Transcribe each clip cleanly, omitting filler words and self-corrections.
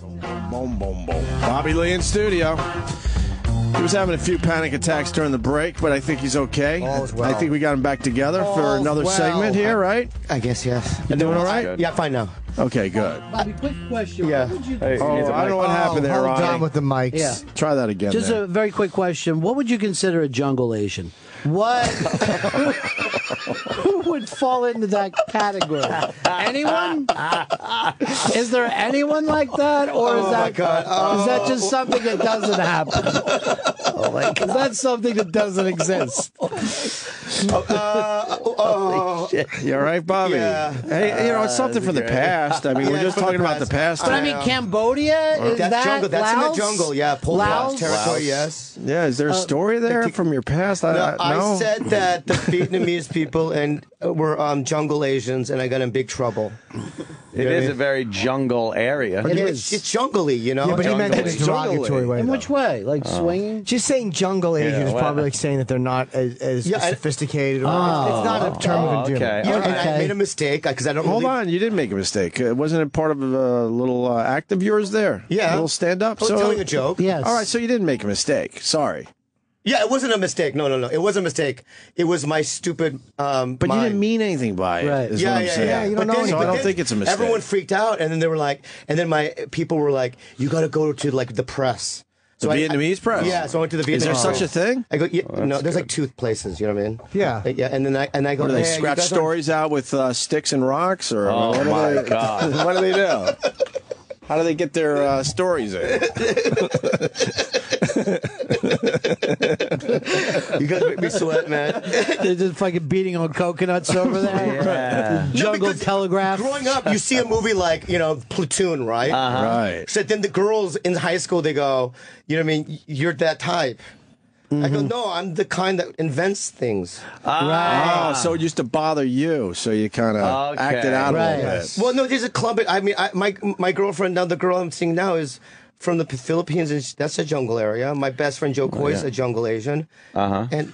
Boom, boom, boom. Bobby Lee in studio. He was having a few panic attacks during the break, but I think he's okay. All's well. I think we got him back together for another segment here, right? I guess, yes. You doing all right? Yeah, fine now. Okay, good. Bobby, quick question. Yeah. What would you I don't know what happened there, Hold Ronnie. on with the mics. Yeah. Try that again. Just there. a very quick question. What would you consider a jungle Asian? What? Who would fall into that category? Anyone? Is there anyone like that, or is that is that just something that doesn't happen? Oh my God. Is that something that doesn't exist? You all right, Bobby? Yeah. Hey, it's something from the past. I mean, we're just talking about the past. But I mean, Cambodia is That's that jungle. That's Laos? in the jungle. Yeah, Laos territory. Laos. Yes. Yeah, is there a story there from your past? I said that the Vietnamese people were jungle Asians, and I got in big trouble. It is a very jungle area. It It's is. jungly, you know. Yeah, but he meant it in a derogatory way. In though. which way? Like swinging? Just saying jungle Asian is probably like saying that they're not as sophisticated. Or, it's not a term of endearment. Okay. Yeah, All and right. I made a mistake because I don't. Hold really, on, you didn't make a mistake. Wasn't it part of a little act of yours there? Yeah. A little stand-up? I was telling a joke. Yes. All right, so you didn't make a mistake. Sorry. Yeah, it wasn't a mistake. No. It wasn't a mistake. It was my stupid. But you didn't mean anything by it, Right. is what I'm saying. Yeah, you don't know So I anything. don't think it's a mistake. Everyone freaked out, and then they were like, and then my people were like, "You got to go to like the press." The So Vietnamese press? Yeah, so I went to the Vietnamese. Is there such a press. thing? I go, no, there's like two places. You know what I mean? Yeah. Yeah, and then I go. Or do they "Hey, you scratch guys aren't-" stories out with sticks and rocks? Or Oh, what do my they, God. What do they do? How do they get their stories in? You guys make me sweat, man. They're just fucking beating on coconuts over there. Yeah. Jungle because Telegraph. Growing up, you see a movie like Platoon, right? Right. So then the girls in high school, they go, you know what I mean? You're that type. I go, no, I'm the kind that invents things. Right. Oh, so it used to bother you, so you kind of Okay. acted out a Right. little bit. Well, no, there's a club. I mean, my girlfriend, now the girl I'm seeing now is from the Philippines, and that's a jungle area. My best friend Joe Coy is a jungle Asian. And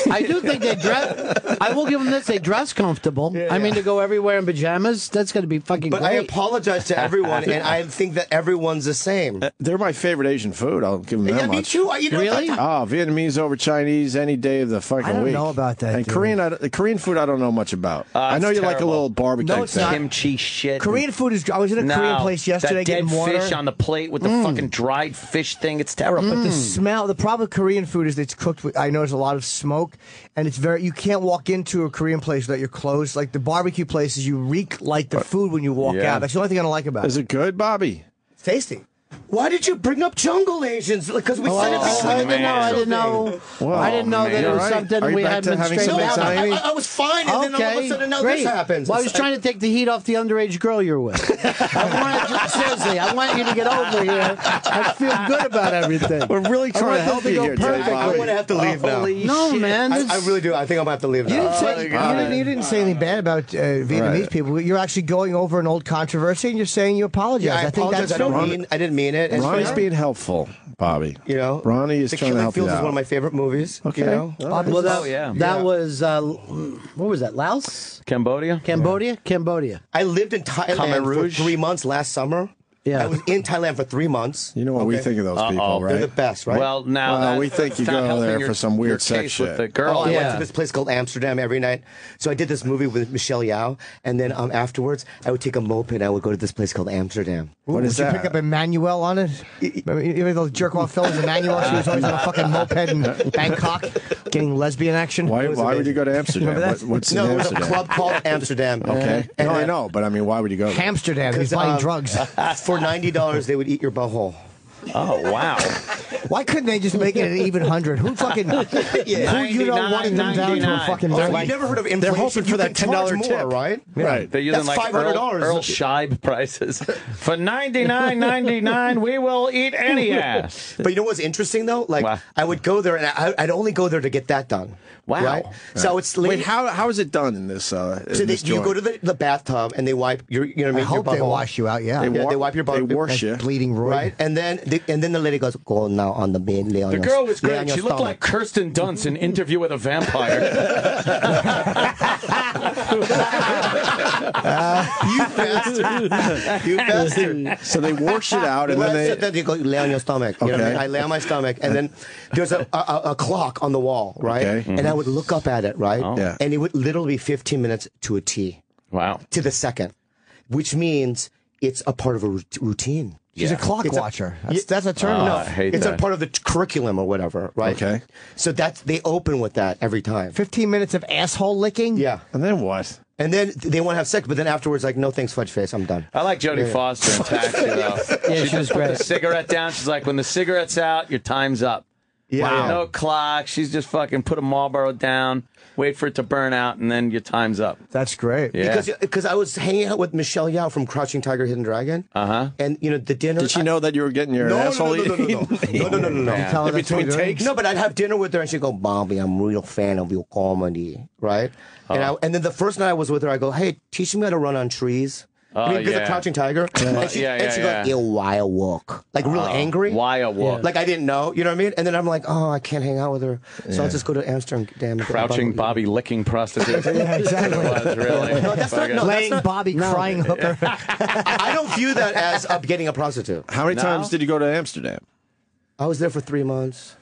I do think they dress. I will give them this. They dress comfortable. I mean, to go everywhere in pajamas, that's going to be fucking but I great. apologize to everyone, and I think that everyone's the same. They're my favorite Asian food. I'll give them that Yeah, me much. too. You know, Really? Oh, Vietnamese over Chinese any day of the fucking I don't week. know about that, And dude. Korean food, I don't know much about. I know it's you like a terrible. little barbecue No, it's thing. not. Kimchi shit. Korean food is. I was in a Korean place yesterday that dead getting water. fish on the plate with the fucking dried fish thing. It's terrible. But the smell, the problem with Korean food is that it's cooked with, I notice a lot of smoke, and it's very, you can't walk into a Korean place without your clothes. Like the barbecue places, you reek like the food when you walk Yeah. out. That's the only thing I don't like about it. Is it good, Bobby? It's tasty. Why did you bring up jungle Asians? Because we said it I before. didn't know. I didn't know. Well, I didn't know that it was man. something Are you we back hadn't to been having straight some about. anxiety? I was fine, and then all of a sudden now great. this happens. Well, I was trying to take the heat off the underage girl you're with. Seriously, I want you to get over here and feel good about everything. We're really trying to help you here today, I'm Bobby. going to have to leave now. No, man. I really do. I think I'm going to have to leave You now. didn't say anything bad about Vietnamese Right. people. You're actually going over an old controversy, and you're saying you apologize. Yeah, I think apologize. that's I didn't mean it. It's Ronnie's fair. being helpful, Bobby. You know, Ronnie is The trying to Killing help you Fields is out. one of my favorite movies. Okay. You know? Well, that, yeah. that was, what was that, Laos? Cambodia? Cambodia? I lived in Thailand Khmer for Rouge? 3 months last summer. Yeah. I was in Thailand for 3 months. You know what we Okay. think of those people, They're right? the best, right? Well, now Well, that- we think you it's not go there helping for some weird your sex case shit. with the girl. Oh, I went Yeah. to this place called Amsterdam every night. So I did this movie with Michelle Yao, and then afterwards I would take a moped and I would go to this place called Amsterdam. What is Did you that? pick up Emmanuel on it? Remember, you know those jerk-off fellas, Emmanuel? She was always on a fucking moped in Bangkok, getting lesbian action. Why would you go to Amsterdam? Remember that? What's No, in it was a Amsterdam? club called Amsterdam. Okay. And No, I then- know, but I mean, why would you go there? Amsterdam. He's buying drugs. For $90, they would eat your butthole. Oh, wow. Why couldn't they just make it an even 100? Who fucking... Who you know wanting them down to a 99. fucking... Oh, like, you never heard of inflation? they're hoping for You that can charge $10 more, tip. right? Right. They're using That's like $500. Earl Scheib prices. For $99.99, we will eat any ass. But you know what's interesting though? Like Wow. I would go there, and I'd only go there to get that done. Wow. Right? So it's Wait, how is it done in this? So In this you joint? go to the bathtub and they wipe your, you know what I I mean? hope your they butthole. wash you out, yeah. They Yeah, they wipe your butt. They wash Like you. bleeding Roy. Right? And then the lady goes, "Good now on the bed. Lay on The your, girl was lay great. on your She looked stomach. like Kirsten Dunst in Interview with a Vampire. You bastard. You bastard. So they wash it out, and then You go lay on your stomach. You know what I mean? Okay. I lay on my stomach, and then there's a clock on the wall, right? Okay. And I would look up at it, right? Yeah. And it would literally be 15 minutes to a T, Wow. to the second, which means it's a part of a routine. She's a clock It's a- watcher. That's a term. I hate It's that. a part of the curriculum or whatever, right? Okay. So they open with that every time. 15 minutes of asshole licking? Yeah. and then what? And then they want to have sex, but then afterwards, like, no thanks, fudge face, I'm done. I like Jodie Foster in Taxi, though. Yeah, she was Put great. the cigarette down. She's like, when the cigarette's out, your time's up. Yeah. No clock. She's just fucking put a Marlboro down, wait for it to burn out, and then your time's up. That's great. Yeah. Because I was hanging out with Michelle Yao from Crouching Tiger, Hidden Dragon. Uh-huh. And, you know, the dinner. Did she know that you were getting your asshole eaten? No. Tell her In that's what between you're doing. takes? No, but I'd have dinner with her and she'd go, Bobby, I'm a real fan of your comedy, right? And then the first night I was with her, I go, hey, teach me how to run on trees. Because yeah. of Crouching Tiger. And she goes, ew, why a walk? Like real angry. Why a walk? Like I didn't know, you know what I mean? And then I'm like, oh, I can't hang out with her. So I'll just go to Amsterdam. And get Crouching Bobby licking prostitute. Yeah, exactly. It was really. No, that's not, Fucking- no, Playing that's not, Bobby crying hooker. I don't view that as getting a prostitute. How many No? times did you go to Amsterdam? I was there for 3 months.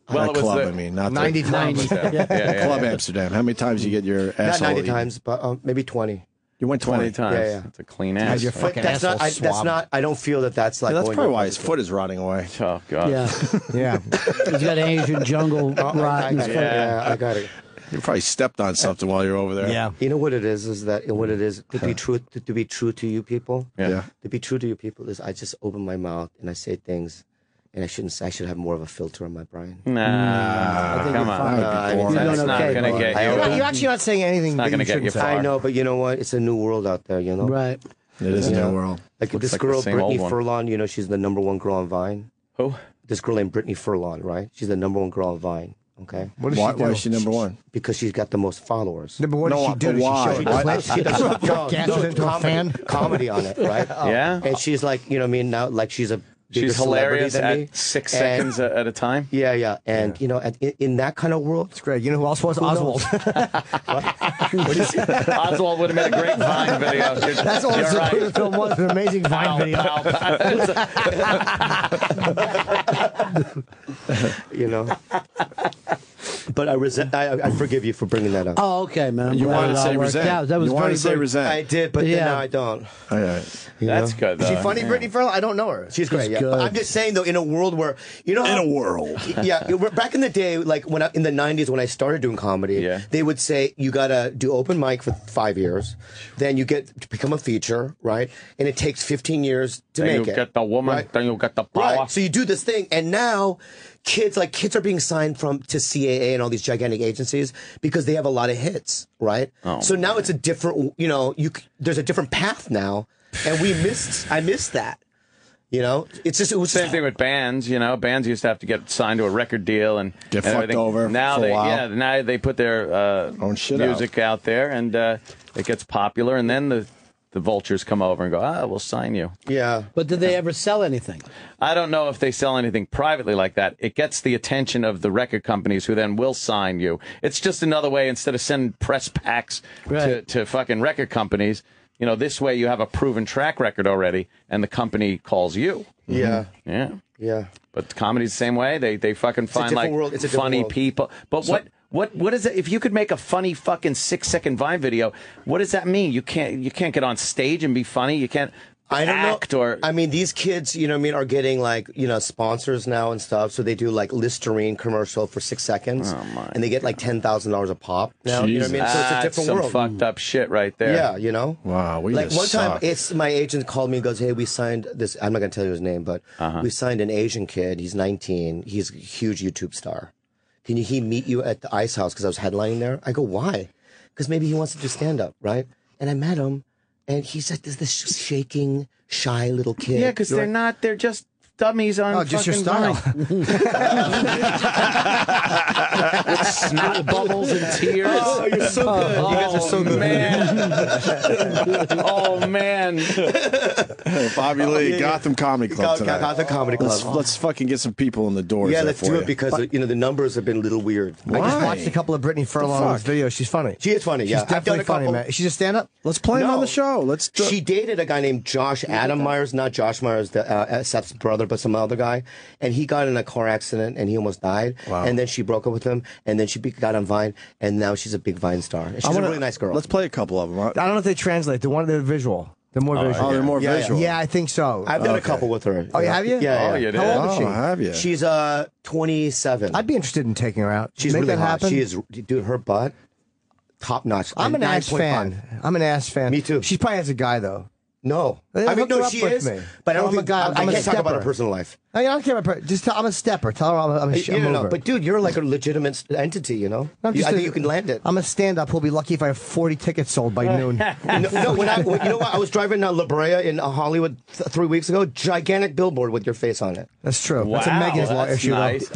Well, Not it was club, the- I mean, not 90 the times. Club Amsterdam. How many times you get your Not asshole 90 eaten? times, but maybe 20. You went 20 20 times. Yeah. That's a clean Had ass. your But fucking that's not. asshole That's not. I don't feel that that's like. Yeah, that's going probably to- why his foot is rotting away. Oh, God. Yeah. Yeah. He's got Asian jungle I rot. in his got it. foot. Yeah, I got it. You probably stepped on something while you were over there. Yeah. You know what it is that what it is to be true to you people. Yeah. To be true to you people is I just open my mouth and I say things, and I shouldn't. I should have more of a filter on my brain. Nah, come on. That would be boring. You're That's doing not okay, going to bud. get I- you. You're actually not saying anything not that gonna you get shouldn't you say. far. I know, but you know what? It's a new world out there. You know. Right. It is a Yeah. new world. Like this like the girl, same old Brittany one. Furlan. You know, she's the #1 girl on Vine. Who? This girl named Brittany Furlan, right? She's the #1 girl on Vine. Okay. What does Why, she do? why is she number one? Because she's got the most followers. No, but what No, does she do? but Does why? she show Why- clips? She does Gashes into a fan? comedy on it, right? Yeah? And she's like, you know what I mean? Now, like, she's a bigger She's celebrity hilarious than me. at 6 And- seconds at a time. Yeah, yeah. And, you know, in that kind of world, It's great. You know who else was? Oswald. Oswald would have made a great Vine video. That's all You're right. the film was. An amazing Vine Pow, video. pow, pow. you know. But I forgive you for bringing that up. Oh, okay, man. I'm You glad wanted it to all say worked resent. out. That was You wanted very to say good. resent. I did, but then Yeah. now I don't. All right. That's good, though. Is she funny, Yeah. Brittany Furlan? I don't know her. She's great, yeah. good. But I'm just saying, though, in a world where, you know, In how- a world. yeah, back in the day, like in the '90s when I started doing comedy, Yeah. they would say you gotta do open mic for 5 years, then you get to become a feature, right? And it takes 15 years to Then make you it. get the woman, right? then you get the power. Right. So you do this thing, and now kids are being signed to CAA and all these gigantic agencies because they have a lot of hits, right? So now it's a different, you know, there's a different path now, and I missed that. You know, it was Same thing with bands, you know. Bands used to have to get signed to a record deal and Get and fucked everything. over Now for a they, while. now they put their Own shit music out there, and it gets popular, and then the vultures come over and go, we'll sign you. Yeah. But did they ever sell anything? I don't know if they sell anything privately like that. It gets the attention of the record companies who then will sign you. It's just another way, instead of sending press packs Right. to fucking record companies, you know, this way you have a proven track record already, and the company calls you. Yeah. Yeah. Yeah. But comedy's the same way. They fucking find different like world. It's a different funny world. people. But what is it? If you could make a funny fucking 6-second Vine video, what does that mean? You can't get on stage and be funny. You can't I don't act know. or I mean, these kids, you know what I mean, are getting like, you know, sponsors now and stuff. So they do like Listerine commercial for 6 seconds. And they get like $10,000 a pop now. You know what I mean? So it's a That's different some world. fucked up shit right there. Yeah, you know? Wow, we like just one time, suck. it's my agent called me and goes, "Hey, we signed this." I'm not gonna tell you his name, but we signed an Asian kid. He's 19. He's a huge YouTube star. Can he meet you at the Ice House? Because I was headlining there. I go, why? Because maybe he wants to do stand up, right? And I met him, and he's like this shaking, shy little kid. Yeah, because You're they're like, not. They're dummies on Oh, just your fucking style. Vine. With snot bubbles and tears. Oh, you're so good. You guys are so good. Man. Oh, man. Bobby Lee, Gotham Comedy Club tonight. Gotham Comedy Club. Let's fucking get some people in the doors. Yeah, there let's for do you. it because the numbers have been a little weird. I just Why? watched a couple of Brittany Furlong's videos. She's funny. She is funny. She's Yeah, I've done definitely a couple. funny, man. She's a stand-up. Let's play him No. on the show. Let's do She dated a guy named Josh Adam Myers, not Josh Myers, Seth's brother, but some other guy. And he got in a car accident and he almost died. Wow. And then she broke up with him. And then she got on Vine. And now she's a big Vine star. And she's a really nice girl. Let's play a couple of them. I don't know if they translate. They're visual. They're more visual. Oh, they're more Yeah, yeah. visual. Yeah, I think so. I've done a couple with her. Oh, you have you? Yeah. Oh, you did? How old is she? have you? She's 27. I'd be interested in taking her out. She's Make really that hot. happen. She is, dude, her butt, top notch. I'm an ass 9.5. fan. I'm an ass fan. Me too. She probably has a guy though. No. They I mean, hook her no, up she with is. me. But I don't I'm a think, guy- I I'm a can't talk about her stepper. personal life. I don't care about her. Just tell I'm a stepper. Tell her I'm a You know, mover. but dude, you're like a legitimate entity, you know? I'm just I a- think you can land it. I'm a stand-up who'll be lucky if I have 40 tickets sold by noon. No, you know what? I was driving down La Brea in Hollywood 3 weeks ago. Gigantic billboard with your face on it. That's true. Wow, That's a Megan's law that's issue. nice.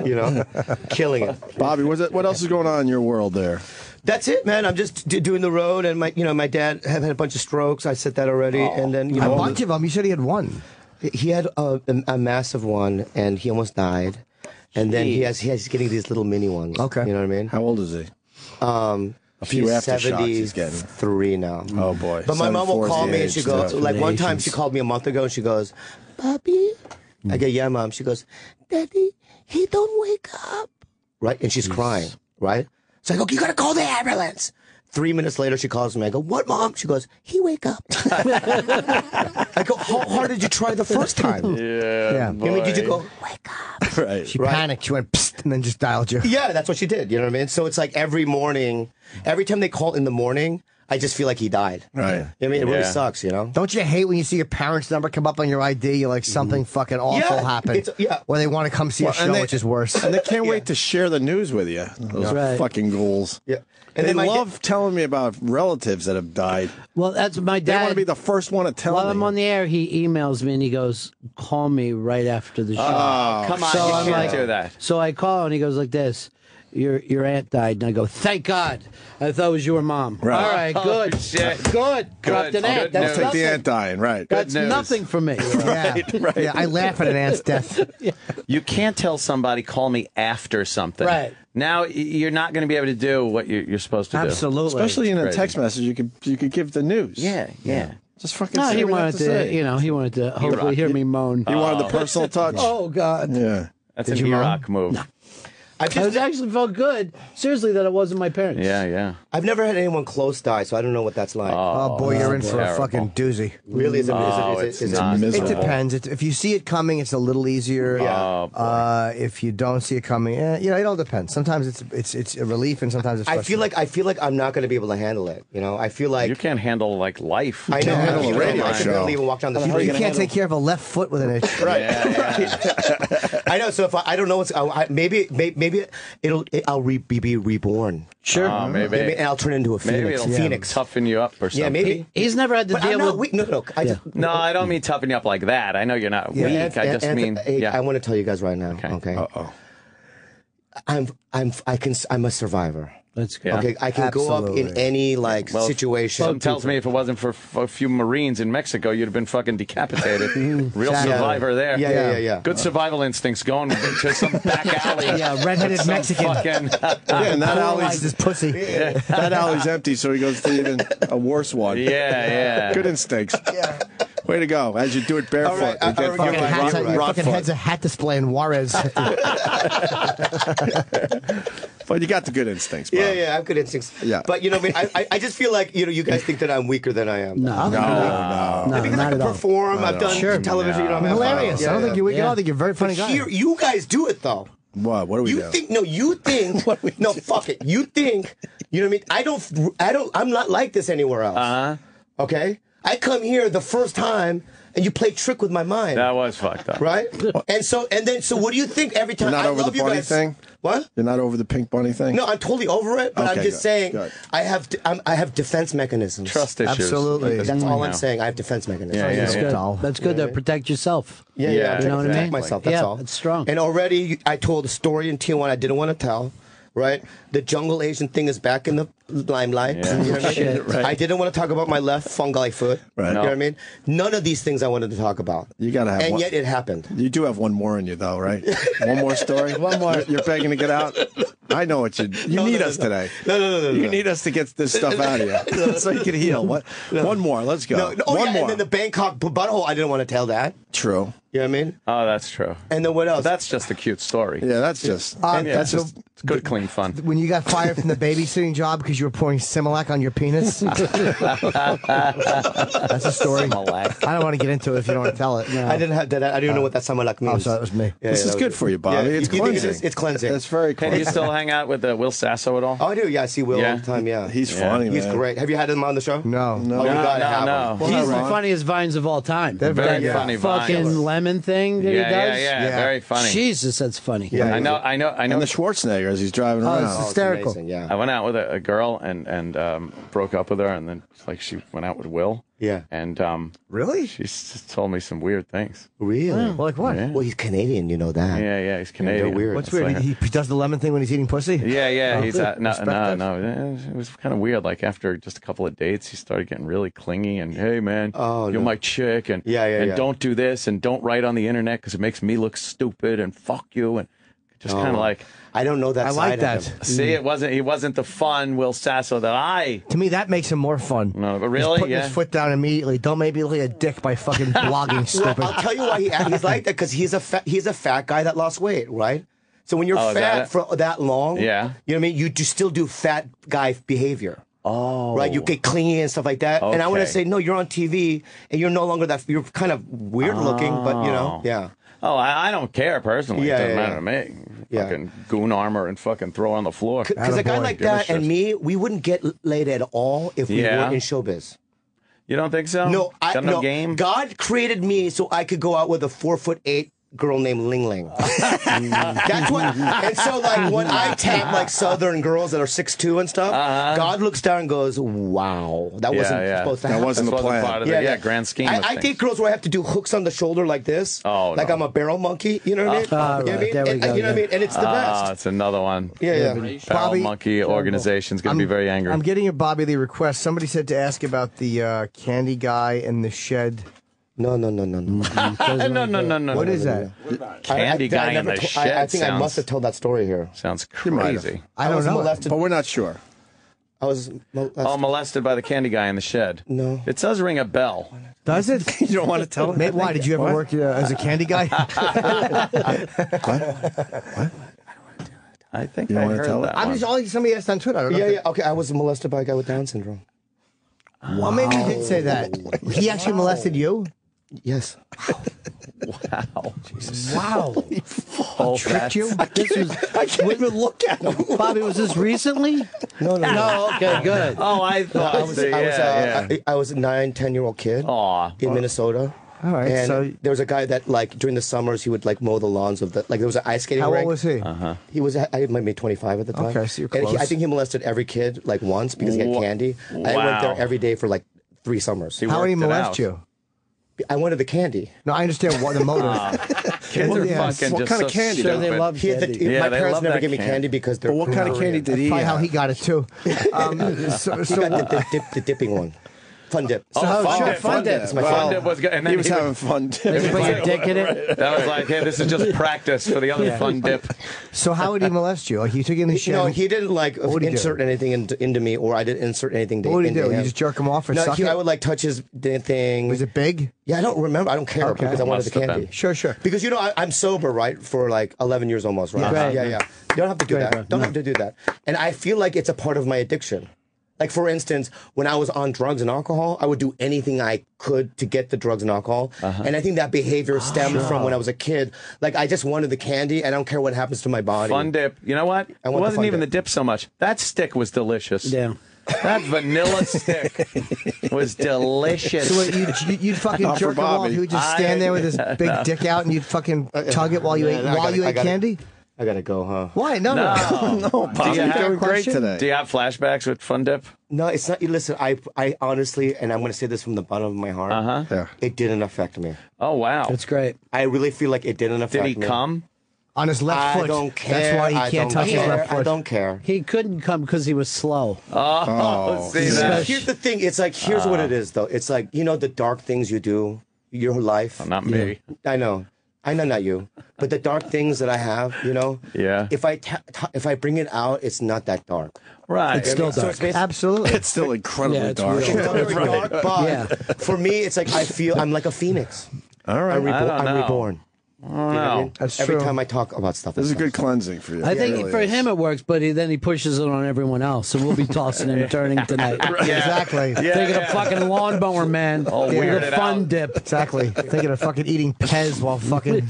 You know, killing it. Bobby, what else is going on in your world there? That's it, man. I'm just doing the road, and my dad had a bunch of strokes. I said that already, and then A bunch of them. You said he had one. he had a massive one, and he almost died. And then he's getting these little mini ones. Okay. You know what I mean? How old is he? A few aftershocks he's getting. 73 now. Oh boy! But my mom will 74 is call the me and age she to- goes, like one time Asians. she called me a month ago and she goes, Bobby? I go, yeah, Mom. She goes, Daddy, he don't wake up. Right? And she's crying, right? So I go, you gotta call the ambulance. 3 minutes later, she calls me. I go, what, Mom? She goes, he wake up. I go, how hard did you try the first time? Yeah. I mean, did you go, wake up? Right. She panicked. She went psst, and then just dialed you. Yeah, that's what she did. You know what I mean? So it's like every morning, every time they call in the morning, I just feel like he died. Right. I mean, it really Yeah. sucks, you know? Don't you hate when you see your parents' number come up on your ID? You're like, something fucking awful Yeah, happened. it's- yeah. Or they want to come see a Well, and show, they- which is worse. And they can't wait to share the news with you. Those Right. fucking ghouls. Yeah. And they then my love telling me about relatives that have died. Well, that's my They dad. want to be the first one to tell While me. I'm on the air, he emails me and he goes, "Call me right after the show." Come on, So you I'm can't like- do that. So I call and he goes like this. Your aunt died, and I go, thank God. I thought it was your mom. Right. All right, good, Oh, shit. good. Dropped an aunt. Good That's news. Take nothing. the aunt dying, right? That's news. nothing for me. Yeah. Yeah, I laugh at an aunt's death. You can't tell somebody, call me after something. Right. Now, you're not going to be able to do what you're supposed to do. Absolutely. Especially in a Crazy. text message, you could give the news. Yeah, yeah. Just fucking No, say he what you have wanted to to, say. he wanted to hopefully hear me moan. He wanted the personal touch. Oh God. Yeah. That's an Iraq move. I've I was just, actually felt good. Seriously, that it wasn't my parents. Yeah, yeah. I've never had anyone close die, so I don't know what that's like. Oh, boy, you're in for a terrible. fucking doozy. Really? Is it? Oh, Is it's it? not. It Miserable. depends. If you see it coming, it's a little easier. Oh, boy. If you don't see it coming, you know, it all depends. Sometimes it's a relief, and sometimes it's. I feel like I'm not going to be able to handle it. You know, I feel like You can't handle, like, life. I know. handle I a feel radio like I can show. barely even walk down the street. you can't take care of a left foot with an itch. Right. Yeah, I know. So if I don't know what's maybe I'll be reborn. Sure. maybe. Maybe and I'll turn into a Maybe phoenix. it'll Phoenix. toughen you up or something. Yeah, maybe. He's never had to But I'm deal not with. weak. No. I just, No, I don't mean toughen you up like that. I know you're not weak. I just mean, Hey, yeah. I want to tell you guys right now. Okay. Uh-oh. I'm a survivor. That's good. Yeah. Okay, I can go up in Absolutely. any Well, situation. Something tells me if it wasn't for a few Marines in Mexico, you'd have been fucking decapitated. Real Exactly. survivor there. Yeah. Good survival instincts going to some back alley. Yeah, redheaded Some Mexican. Fucking, Yeah, and that Paralyzed alley's, his pussy. that alley's empty, so he goes to even a worse one. yeah. Good instincts. Yeah. Way to go. As you do it barefoot. All right, you get all right, fucking you're right, Hats, you're your rot fucking foot. head's a hat display in Juarez. But you got the good instincts, Bob. Yeah, I have good instincts. Yeah. But you know, I just feel like you guys think that I'm weaker than I am. No, No. Because I not can at all. perform. I've done Sure. television. You know, I'm Hilarious. I don't think you're weak at Yeah. all. I think you're a very funny guy. Here, you guys do it though. What do we You do? think you think no, fuck it. You think, you know what I mean? I'm not like this anywhere else. Okay? I come here the first time, and you play trick with my mind. That was fucked up. Right? So what do you think every time? You're not I over love the you bunny guys. thing? What? You're not over the pink bunny thing? No, I'm totally over it, but Okay, I'm just good, saying good. I have defense mechanisms. Trust issues. Absolutely. That's all I'm saying. I have defense mechanisms. Yeah, That's good. Doll. That's good to protect yourself. Yeah, Yeah, you know what I protect mean? myself. That's Yeah, all. it's strong. And already, I told a story in Tijuana I didn't want to tell. Right, the jungle Asian thing is back in the limelight. Yeah. You know what I mean? Right. I didn't want to talk about my left fungi foot. Right. You No. know what I mean? None of these things I wanted to talk about. You got to have and one. yet it happened. You do have one more in you, though, right? One more story? One more. You're begging to get out? I know what you need us today. No. You need us to get this stuff out of you so you can heal. One more. Let's go. One more. And then the Bangkok butthole. I didn't want to tell that. True. You know what I mean? Oh, that's true. And then what else? But that's just a cute story. Yeah, that's just. That's so just it's good, clean fun. when you got fired from the babysitting job because you were pouring Similac on your penis. That's a story. Similac. I don't want to get into it if you don't want to tell it. I didn't have that. I didn't know what that Samalak means. Oh, so that was me. Yeah, This that is was good it. for you, Bobby. Yeah, It's you think cleansing. it's cleansing. It's very Hey, do cleansing. you still hang out with Will Sasso at all? Oh, I do. Yeah, I see Will Yeah. all the time. Yeah, He's funny, He's man. great. Have you had him on the show? No. Oh, you gotta have him. no. He's the Ron. funniest Vines of all time. They're Very very funny fucking Vines. lemon thing that he does. Yeah. Very funny. Jesus, that's funny. Yeah. I know. And the Schwarzenegger as he's driving Oh, around. it's Oh, it's hysterical. amazing, yeah. I went out with a girl and broke up with her, and then like she went out with Will. Yeah. And Really? she just told me some weird things. Really? Well, like what? Yeah. Well, he's Canadian. You know that. Yeah, he's Canadian. they're weird. What's It's weird? like- He does the lemon thing when he's eating pussy? Yeah, he's good. Respect that. no. It was kind of weird. Like after just a couple of dates, he started getting really clingy and, hey man, Oh, you're no. my chick, and Yeah. don't do this, and don't write on the internet because it makes me look stupid, and fuck you, and just kind of like, I don't know that. I side like of that. him. see, he wasn't the fun Will Sasso that I. To me, that makes him more fun. No, but Just really, putting yeah. his foot down immediately. Don't make me look like a dick by fucking blogging stupid. I'll tell you why he's like that, because he's a fat guy that lost weight, right? So when you're Oh, is that fat it? for that long, Yeah. you know what I mean. You still do fat guy behavior. Oh, Right, you get clingy and stuff like that. And I want to Okay. say, no, you're on TV and you're no longer that. You're kind of weird looking, but you know, yeah. Oh, I don't care personally. Yeah, it doesn't yeah, matter to me. Yeah. Fucking goon armor and fucking throw on the floor. Because a guy Attaboy. like Give a that and shit. me, we wouldn't get laid at all if we Yeah. weren't in showbiz. You don't think so? No, Got no game. God created me so I could go out with a 4'8" girl named Ling Ling. That's what. And so, like, when I tap like Southern girls that are 6'2" and stuff, God looks down and goes, "Wow, that wasn't supposed to That happen." wasn't the plan. part of the grand scheme of I things. date girls where I have to do hooks on the shoulder like this. Oh, like no. I'm a barrel monkey. You know what I mean? You know what I right, mean? there we And, go, you know what I mean? And it's the best. It's another one. Yeah. Barrel Bobby- Monkey organization's going to be very angry. I'm getting a Bobby Lee request. Somebody said to ask about the candy guy in the shed. No. no. What is that? Candy guy in the shed I think I sounds- must have told that story here. Sounds might have. crazy. I don't was know. molested. But we're not sure. I was molested. Oh, molested by the candy guy in the shed. No. It does ring a bell. Does it? You don't want to tell him? Mate, why? Did you ever work as a candy guy? I think You I wanna heard tell that it? I'm one. just somebody asked on Twitter. I don't know. Yeah. Okay, I was molested by a guy with Down syndrome. Well, maybe he did say that. He actually molested you? Yes. Wow. Wow. Oh, Tricked you? This was, I can't even look at him. Bobby, was this recently? No. No, okay, good. Oh, I thought. I was a 9-10-year-old kid Aw. in Minnesota. All right, And so- there was a guy that, like, during the summers, he would, like, mow the lawns of the, like, there was an ice skating How rink. old was he? He was, I might be 25 at the time. Okay, so you're And close. I think he molested every kid, like, once because he had Wha- candy. I went wow. there every day for, like, 3 summers. He How would he worked it molest out. you? I wanted the candy. No, I understand what the motive. Kids are yeah. fucking What just kind of so candy, Sure, though? they stupid. love He had candy. Yeah, my they parents love never that gave me candy. candy because they're But what kind of candy did he Probably how have? he got it too. So He got the dipping one. Fun dip. Oh, Oh, sure, dip. fun dip. That's my Fun favorite. dip was good. And then He was having fun. Did you put your dick in it? That was like, hey, this is just practice for the other fun dip. So how would he molest you? Like he took you in the shed. No, he didn't like would he do? insert anything into me, or I didn't insert anything What would he into do? him. You just jerk him off or No, suck it? I would like touch his thing. Was it big? Yeah, I don't remember. I don't care Okay. because I wanted the Must have candy. been. Sure. Because you know I'm sober, right? For like 11 years almost, right? Right. Yeah. You don't have to do Right, that. bro. Don't have to do that. And I feel like it's a part of my addiction. Like for instance, when I was on drugs and alcohol, I would do anything I could to get the drugs and alcohol. And I think that behavior stemmed from when I was a kid. Like I just wanted the candy. I don't care what happens to my body. Fun dip. You know what? It the wasn't fun even dip. the dip so much. That stick was delicious. Yeah. That vanilla stick was delicious. So wait, you'd fucking Not for jerk him off. Bobby. He would just stand there with his big dick out, and you'd fucking tug it while you ate candy. I gotta go, huh? Why? No. No, Bobby, you're doing great today. Do you have flashbacks with Fun Dip? No, it's not. Listen, I honestly, and I'm going to say this from the bottom of my heart. Yeah. It didn't affect me. Oh, wow. It's great. I really feel like it didn't affect me. Did he come? On his left I foot. don't care. That's why he can't touch his left foot. I don't care. He couldn't come because he was slow. Oh, see that? Here's the thing. It's like, here's what it is, though. It's like, you know, the dark things you do, your life. Not me. I know, not you. But the dark things that I have, you know. Yeah. If I bring it out, it's not that dark. Right. It's still So dark. it's basically- Absolutely. It's still incredibly Yeah, it's dark. real. It's not very dark, but for me, it's like I feel I'm like a phoenix. All right. I'm reborn. You know what I mean? That's Every true. time I talk about stuff. This is a like good cleansing for you. I It think really for is. him it works, but then he pushes it on everyone else. So we'll be tossing and turning tonight. Exactly. Thinking of fucking lawnmower man. Oh, with weird a it fun out. dip. Exactly. Thinking of fucking eating Pez while fucking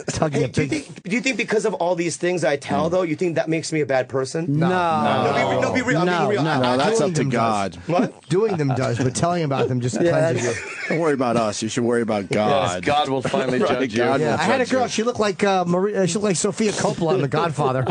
tugging Hey, a big. do you think because of all these things I tell, though, you think that makes me a bad person? No. No, be real. I'm being real. No. No, that's Doing up to them God. does. What? Doing them does, but telling about them just cleanses you. Don't worry about us. You should worry about God. Yes, God will finally Right, judge you. God will Yeah, I had a judge girl. you. She looked like she looked like Sofia Coppola in The Godfather.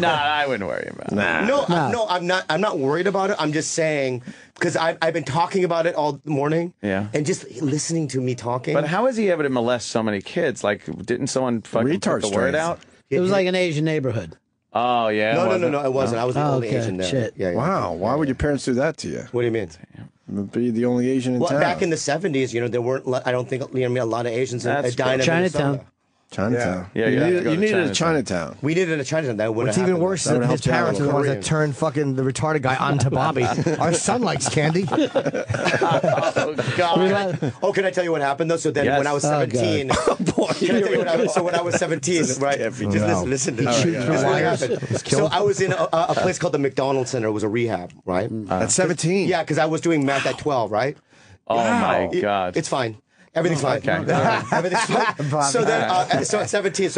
No, I wouldn't worry about it. Nah. I'm not worried about it. I'm just saying because I've been talking about it all morning. Yeah. And just listening to me talking. But how is he able to molest so many kids? Like, didn't someone fucking Retard put the word strains. out? It was like an Asian neighborhood. Oh, yeah. No, wasn't it wasn't. I was the Oh, only okay. Asian there. Shit. Yeah, yeah. Wow. Why would your parents do that to you? What do you mean? Be the only Asian in Well, town. back in the 70s, you know, there weren't. I don't think a lot of Asians in That's Edina, Chinatown. Minnesota. Chinatown. Yeah, you you have to needed, go you to needed a Chinatown. Chinatown. We needed a Chinatown. That wouldn't What's have even happened. worse That is would his help you out parents a are the little. ones that turned fucking the retarded guy onto Bobby. Our son likes candy. Oh, God. Oh, can I tell you what happened though? So then, Yes. when I was Oh, 17, can I tell you what happened? So when I was 17, right? Just listen to this. Shoot This through is what wires. happened. Was So killed. I was in a place called the McDonald Center. It was a rehab, right? At 17. Yeah, because I was doing math at 12, right? Oh, my God. It's fine. Everything's fine. Okay. Everything's fine. So then, so at 17,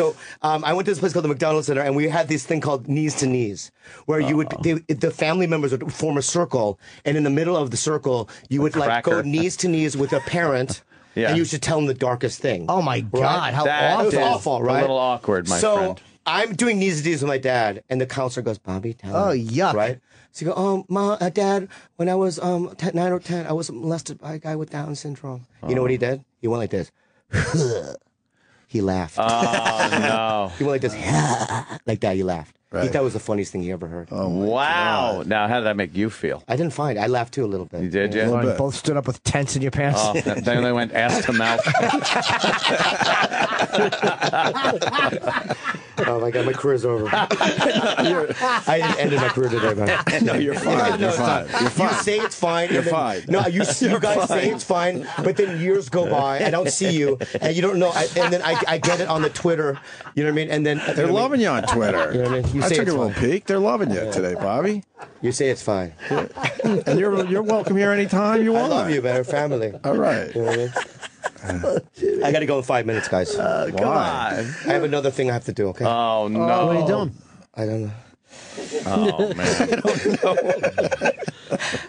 I went to this place called the McDonald Center, and we had this thing called knees to knees, where you would the family members would form a circle, and in the middle of the circle, you would like go cracker. knees to knees with a parent, Yeah. and you should tell them the darkest thing. Oh my God! How That awful! It was is awful, right? A little awkward, my so friend. I'm doing knees to knees with my dad, and the counselor goes, "Bobby, tell him." Oh, yuck. Right? So you go, Dad, when I was 9 or 10, I was molested by a guy with Down syndrome. You know what he did? He went like this. He laughed. Oh, no. He went like this, like that. He laughed. He Right. thought it was the funniest thing he ever heard. Wow. Now, how did that make you feel? I didn't find it. I laughed too a little bit. You did, A yeah? little bit. Both stood up with tents in your pants. Oh, then they went ass to mouth. Oh my God, my career's over. I ended my career today, man. No, you're fine. You're fine. You're fine. You say it's fine. You're and then- fine. No, you guys say it's fine, but then years go by. I don't see you, and you don't know. And then I get it on the Twitter. You know what I mean? And then They're loving you on Twitter. You know what I mean? You I say took a it's little fine. peek. They're loving you today, Bobby. You say it's fine. And you're welcome here anytime you I want. love you, man. We're family. All right. You know what I mean? I got to go in 5 minutes, guys. Come on. I have another thing I have to do. Okay. Oh, no. What are you doing? I don't know. Oh, man.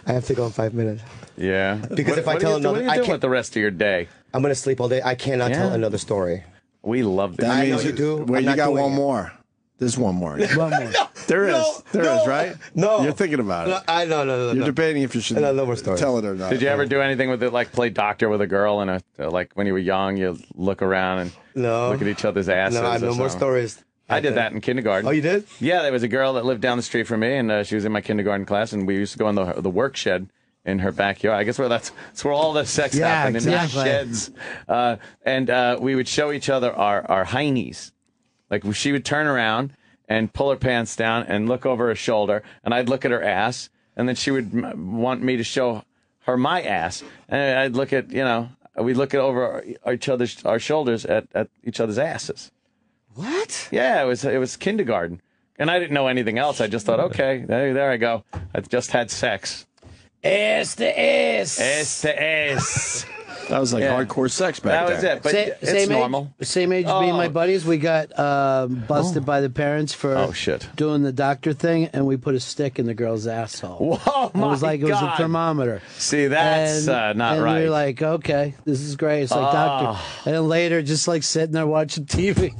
I have to go in 5 minutes. Yeah. Because if I tell what another- are you I doing can't- with the rest of your day? I'm gonna sleep all day. I cannot Yeah. tell another story. We love this. That I know means you do. Wait, I'm you not got doing one it. more. There's one more. One more. There is. No, There no, is, right? no. You're thinking about it. No. You're debating if you should No more stories. tell it or not. Did you ever do anything with it, like play doctor with a girl and like when you were young, you look around and No. look at each other's asses? No, I have or no more something? stories. I did that in kindergarten. Oh, you did? Yeah, there was a girl that lived down the street from me, and she was in my kindergarten class, and we used to go in the work shed in her backyard. I guess that's where all the sex Yeah, happened, in these exactly. sheds. And we would show each other our heinies. Like she would turn around and pull her pants down and look over her shoulder, and I'd look at her ass, and then she would want me to show her my ass, and I'd look at we'd look at over our shoulders at each other's asses. What? Yeah, it was kindergarten, and I didn't know anything else. I just thought, okay, there I go. I just had sex. Ass to ass. S to S. That was like hardcore sex back That was then. it. But it's normal. Same age, me and my buddies. We got busted by the parents for doing the doctor thing, and we put a stick in the girl's asshole. Whoa, It was like it was a thermometer. See, that's not and right. we were like, okay, this is great. It's like doctor. And then later, just like sitting there watching TV,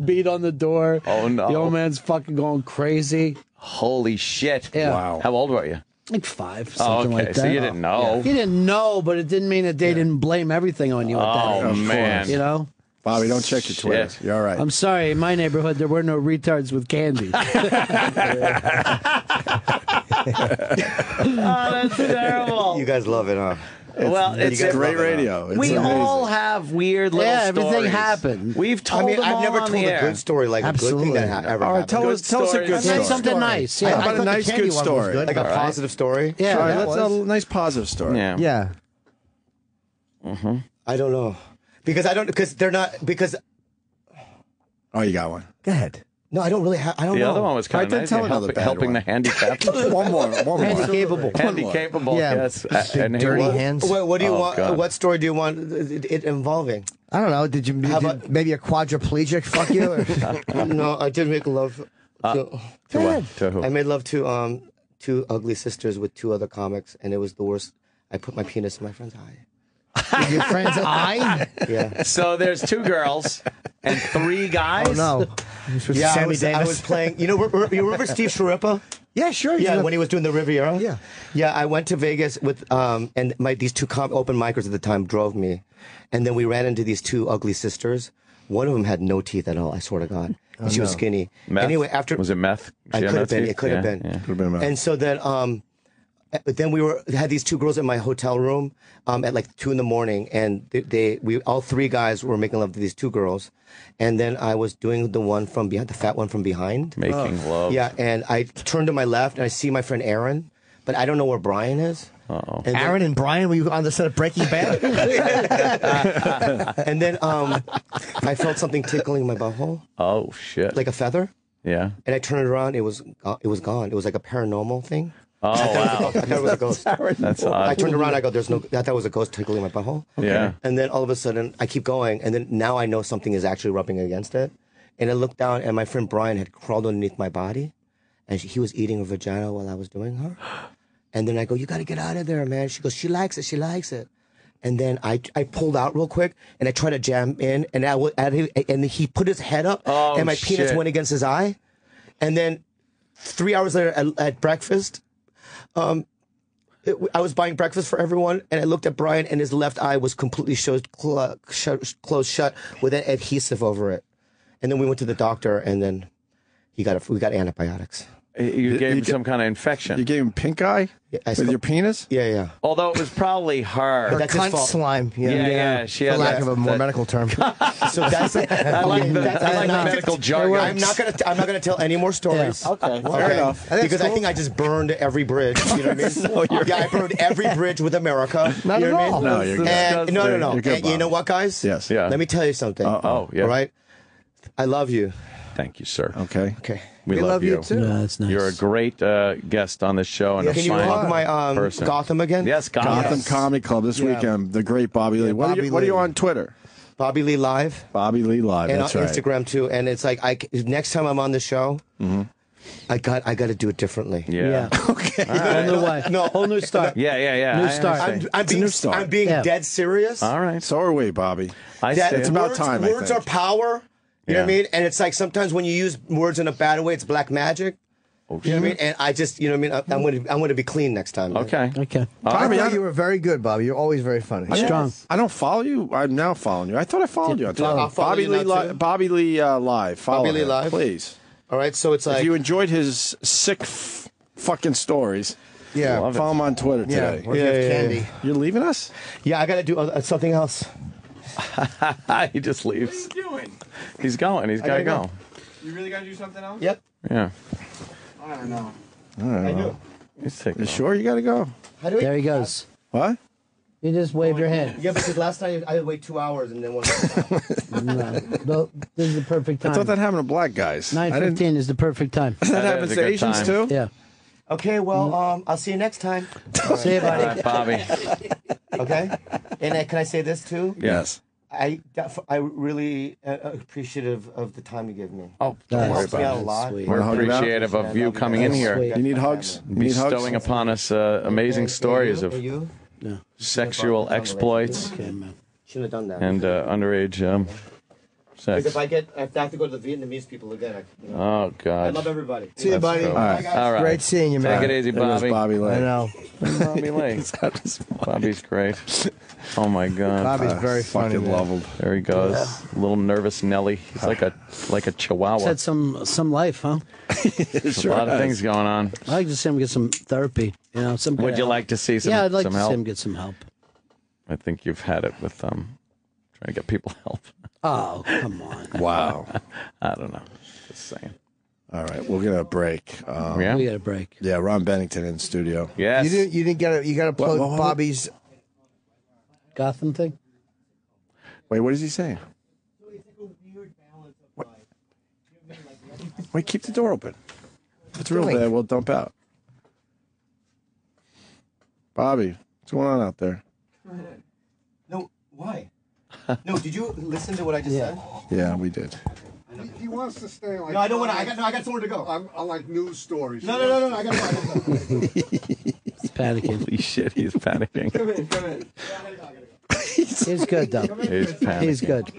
beat on the door. Oh no! The old man's fucking going crazy. Holy shit! Yeah. Wow. How old were you? Like 5, something like that. So you didn't know. You didn't know, but it didn't mean that they didn't blame everything on you at that age. Oh, man. You know? Bobby, don't check your Twitter. You're all right. I'm sorry. In my neighborhood, there were no retards with candy. That's terrible. You guys love it, huh? It's great radio. It's we amazing. all have weird little everything stories. happened. We've told them I've all never on told the a air. good story, like a good thing that ever All right, happened. tell us a good story. Something nice. How Yeah. about a nice good story? Like a positive story? Yeah. All right, that let's was- a nice positive story. Yeah. Yeah. I don't know. Because they're not, because, Oh, you got one. Go ahead. no, I don't really have, I don't The know. other one was kind All right, of then nice. tell Yeah, another bad helping one. the handicapped. One more. Handy-capable. Handy-capable, Yeah. yes. Big And he dirty was- hands. What do you Oh, want? God. What story do you want it involving? I don't know. Did about- maybe a quadriplegic fuck you? Or? No, I did make love to what? To who? I made love to two ugly sisters with 2 other comics, and it was the worst. I put my penis in my friend's eye. Your friend's eye? Yeah. So there's 2 girls and 3 guys? Oh, no. Yeah, Sammy I was playing. You remember Steve Sharippa? Yeah, sure. Yeah, when he was doing the Riviera. Yeah. Yeah, I went to Vegas with and these 2 open micers at the time drove me, and then we ran into these 2 ugly sisters. One of them had no teeth at all. I swear to God, and she was skinny. Meth? Anyway, after Was it meth? I She had could have meth been. too? It could have been. Yeah. Could have been. And so then we had these 2 girls in my hotel room at like 2 a.m, and we all 3 guys were making love to these 2 girls, and then I was doing the one from behind, the fat one from behind. Making love. Yeah, and I turned to my left and I see my friend Aaron, but I don't know where Brian is. Uh-oh. And then- Aaron and Brian, were you on the set of Breaking Bad? and then I felt something tickling my butthole, Oh, shit. like a feather, yeah. and I turned it around. It was gone. It was like a paranormal thing. Oh, wow. I thought it was a ghost. That's odd. I turned around. I go, "There's no." I thought it was a ghost tickling my butthole. Yeah. And then all of a sudden, I keep going, and then now I know something is actually rubbing against it. And I looked down, and my friend Brian had crawled underneath my body, and he was eating a vagina while I was doing her. And then I go, "You got to get out of there, man." She goes, "She likes it. She likes it." And then I pulled out real quick, and I tried to jam in, and and he put his head up, Oh, and my penis shit. went against his eye. And then 3 hours later at breakfast, I was buying breakfast for everyone, and I looked at Brian, and his left eye was completely closed shut with an adhesive over it. And then we went to the doctor, and then we got antibiotics. You gave him some kind of infection. You gave him pink eye with your penis? Yeah, yeah. Although it was probably her. That's his Cunt fault. slime. Yeah. She For had lack that- of a more that- medical term. So that's it. I like the medical jargon. I'm not gonna tell any more stories. Okay, fair enough. Because I think I just burned every bridge. You know what I mean? Yeah, I burned every bridge with America. Not you know at what I all. mean? No, you're good. And, no. You're good, And you know what, guys? Yes. Yeah. Let me tell you something. Oh, yeah. All right. I love you. Thank you, sir. Okay. Okay. We, We love you too. Yeah, that's nice. You're a great guest on this show and a Can you fine plug my person. Gotham again? Yes, Gotham Gotham. Comedy Club this weekend. The great Bobby Lee. What Bobby are you Lee. on Twitter? Bobby Lee Live. Bobby Lee Live. And That's on right. Instagram too. And it's like next time I'm on the show, I got to do it differently. Yeah. Okay. Whole new way. No. Whole new start. Yeah. New I start. understand. I'm being Yeah. dead serious. All right. So are we, Bobby. I That say It's about time, I Words think. are power. You know what I Yeah. mean? And it's like sometimes when you use words in a bad way, it's black magic. Oh, You know what I mean? And I just, you know what I mean? I'm gonna be clean next time. man. Okay. Okay. I Bobby, thought you were very good, Bobby. You're always very funny. Strong. I don't follow you. I'm now following you. I thought I followed you on Twitter. I'll follow Bobby you Lee, now, too. Bobby Lee Live. Follow Bobby Lee him, Live? please. All right. So it's like If you enjoyed his sick fucking stories, Yeah. Love it. follow him on Twitter Yeah. today. Or if you have candy. You're leaving us? yeah, I gotta do something else. He just leaves. What are you doing? He's going. He's got to gotta go. You really got to do something else? Yep. Yeah. I don't know. I do. He's taking You off. sure you got to go? How do we? There he goes. What? You just wave your hand. Yeah, because last time I had to wait 2 hours and then one. No, this is the perfect I time. thought that happened to black guys. I didn't- 9:15 is the perfect time. That That happens is a to good Asians time. too? Yeah. Okay, well, I'll see you next time. See you, All buddy. right, Bobby. Okay? And can I say this too? Yes. I really appreciative of the time you give me. Oh, It worry helps me about out a lot. Sweet. we're Wanna hug it out? appreciative of you coming in here. Sweet. You need hugs? You need hugs? Bestowing upon us amazing stories Are of you? sexual exploits Okay, man. Shouldn't have done that. and underage Because sex. if I have to go to the Vietnamese people again, Oh, I God. love everybody. See you, buddy. true. All right. All right. Great seeing you, man. Take it easy, There goes Bobby. Bobby I Lane. know. Bobby Lane. Bobby's great. Oh, my God. Bobby's very funny. Fucking man. love him. There he goes. A little nervous Nelly. He's like a chihuahua. Had some life, huh? There's a lot of things going on. I'd like to see him get some therapy. You know, some. Would you like to see some, Yeah, I'd like some to help? see him get some help. I think you've had it with trying to get people help. Oh, come on. Wow. I don't know. Just saying. All right, we'll get a break. Yeah? We got a break. Yeah, Ron Bennington in studio. Yes. You didn't get it. You got to plug what- Bobby's. Gotham thing? Wait, what is he saying? What? Wait, keep the door open. If it's real bad, we'll dump out. Bobby, what's going on out there? No, why? No, did you listen to what I just said? Yeah, we did. He wants to stay like. No, I don't want to. I got somewhere to go. I like news stories. No, I got to go. He's panicking. Holy shit, he's panicking. Come in. He's good, though. He's panicking. He's good.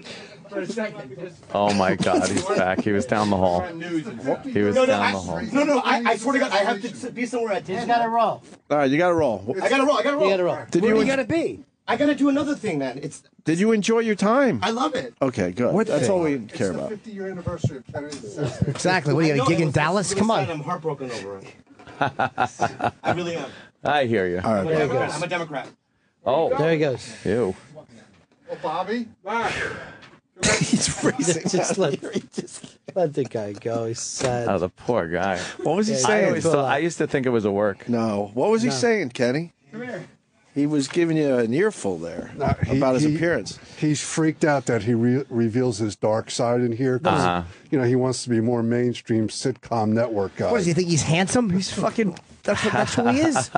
Oh, my God, he's back. He was down the hall. He was down the hall. No, I swear to God, I have to be somewhere at 10. He's got to roll. All right, you got to roll. I got to roll. You got to roll. Did Where you, do you got to be? I got to do another thing, man. did you enjoy your time? I love it. Okay, good. What That's thing? all we It's care the about. 50-year anniversary of Kennedy's assassination. Exactly. What, you got a gig in Dallas? Come on. I'm heartbroken over it. I really am. I hear you. All right, There he goes. I'm a Democrat. Oh, There he goes. ew. Oh, Bobby. he's racing. Just let the guy go. He's sad. Oh, the poor guy. What was he Yeah, I saying? always thought, I used to think it was a work. No. What was he saying, Kenny? Come here. He was giving you an earful there he- about his he- appearance. He's freaked out that he reveals his dark side in here. 'Cause, he wants to be more mainstream sitcom network guy. What does he think? He's handsome? He's fucking. That's who he is.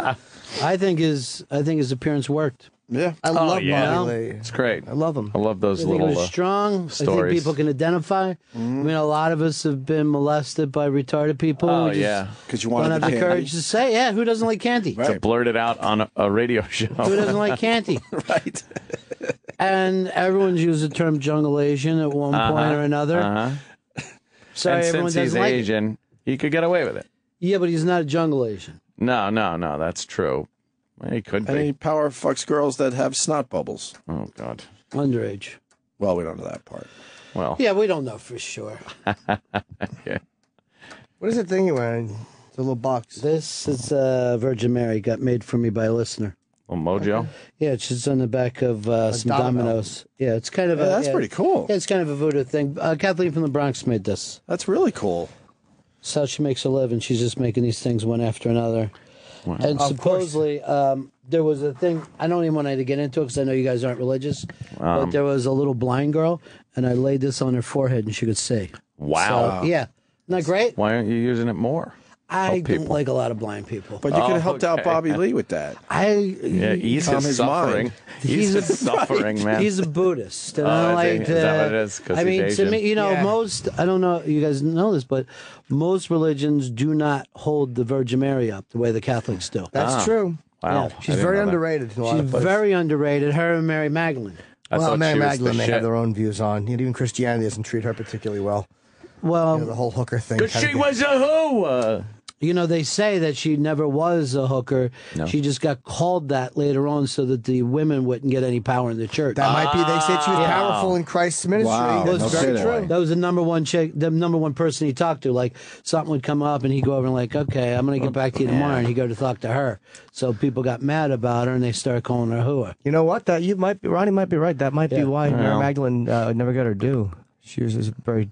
I think his appearance worked. Yeah. I love yeah. Bobby Lee. It's great. I love him. I love those I think little it was strong. I think stories. people can identify. I mean, a lot of us have been molested by retarded people. Oh, We just yeah. Because you don't wanted have the the candy. courage to say, yeah, who doesn't like candy? Right. to blurt it out on a radio show. Who doesn't like candy? Right. And everyone's used the term jungle Asian at one point or another. Sorry, And everyone since he's doesn't like it. Asian, he could get away with it. Yeah, but he's not a jungle Asian. No, that's true. Well, he could And he be. power fucks girls that have snot bubbles. Oh, God. Underage. Well, we don't know that part. Well, Yeah, we don't know for sure. yeah. What is that thing you're wearing? It's a little box. This is Virgin Mary. Got made for me by a listener. Well, Mojo. Yeah, it's just on the back of some domino. dominoes. Yeah, it's kind of Yeah, that's pretty cool. Yeah, it's kind of a voodoo thing. Kathleen from the Bronx made this. That's really cool. That's how she makes a living. She's just making these things one after another. And Of supposedly, there was a thing, I don't even want to get into it because I know you guys aren't religious, but there was a little blind girl, and I laid this on her forehead and she could see. Wow. So, yeah. Isn't that great? Why aren't you using it more? I Help don't people. like a lot of blind people. But you could have helped out okay. Bobby Lee with that. Yeah, ease Calm his his suffering. mind. He's his suffering, man. He's a Buddhist. And Oh, I don't is he? like Is to, that what it is? 'Cause I mean, he's to Asian? me, you know, Yeah. most, I don't know, you guys know this, but most religions do not hold the Virgin Mary up the way the Catholics do. That's true. Wow. Yeah. I She's didn't very know that. underrated in a lot She's of places. very underrated. Her and Mary Magdalene. I Well, thought Mary she was Magdalene, the they have shit. their own views on. Even Christianity doesn't treat her particularly well. Well, The whole hooker thing. Because kinda she gets- was a who? you know, they say that she never was a hooker. No. She just got called that later on so that the women wouldn't get any power in the church. That might be. They said she was powerful in Christ's ministry. Wow. That's No very kidding. true. That was the number one chick, the number one person he talked to. Like something would come up and he'd go over and like, okay, I'm going to get back to you tomorrow. And he'd go to talk to her. So people got mad about her and they started calling her a hooer. You know what? That you might be. Ronnie might be right. That might be Yeah. why Mary Well. Magdalene never got her due. She was this very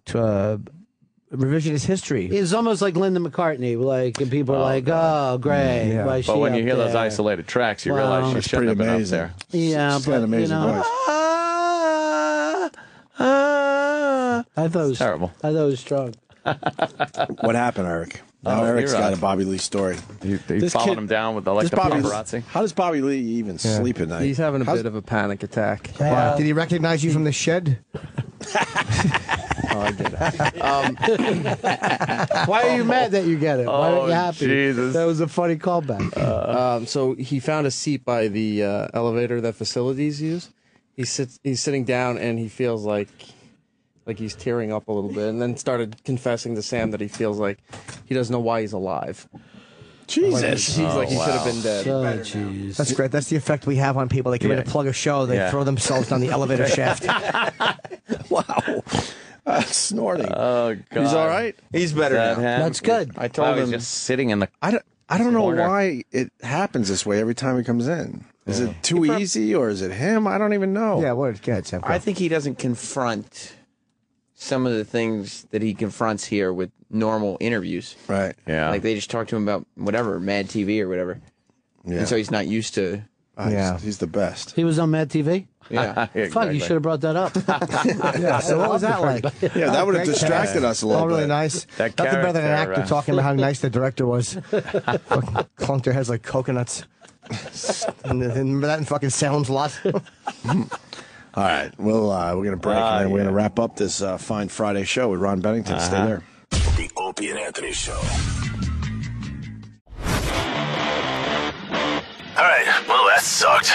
revisionist history. It's almost like Linda McCartney. Like, and people are like, oh, great. Yeah. Why is But she when you up hear those there? isolated tracks, you Well, realize she That's shouldn't have pretty been amazing. up Yeah, She's but got an amazing you know, voice. I thought it was Terrible. I thought it was strong. What happened, Eric? Now Eric's you're got right. a Bobby Lee story. You This followed kid- him down with the This Bobby- paparazzi. How does Bobby Lee even sleep at night? He's having a bit of a panic attack. Did he recognize you from the shed? Oh, I did. Why are you mad that you get it? Why aren't you happy? Jesus. That was a funny callback. So he found a seat by the elevator that facilities use. He's sitting down and he feels like he's tearing up a little bit, and then started confessing to Sam that he feels like he doesn't know why he's alive. Jesus. He's like he should have been dead. Oh, jeez. That's great. That's the effect we have on people. They come in to plug a show, they throw themselves down the elevator shaft. Wow. Snorting. Oh, God. He's all right? He's better That now. happened? That's good. I told He's him. just sitting in the. I don't know Corner. why it happens this way every time he comes in. Is it too easy or is it him? I don't even know. Yeah, what? Go ahead, Sam. I think he doesn't confront some of the things that he confronts here with normal interviews. Right. Yeah. Like they just talk to him about whatever, Mad TV or whatever. Yeah. And so he's not used to. He's the best. He was on Mad TV? Yeah. Fuck, you should have brought that up. Yeah, so what was that like? Yeah, that would have distracted us a little Oh, really bit. nice. That Nothing better than an character, actor talking about how nice the director was. Fucking clunked their heads like coconuts. And remember that in fucking Salem's Lot? All right. Well, we're going to break and then we're going to wrap up this fine Friday show with Ron Bennington. Stay there. The Opie and Anthony Show. All right, well, that sucked.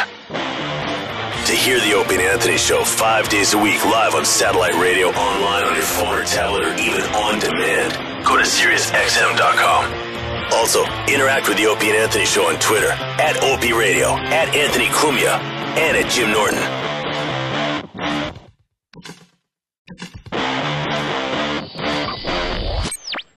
To hear the Opie and Anthony Show 5 days a week live on satellite radio, online on your phone or tablet, or even on demand, go to SiriusXM.com. Also, interact with the Opie and Anthony Show on Twitter, @Opie Radio, @Anthony Cumia, and @Jim Norton.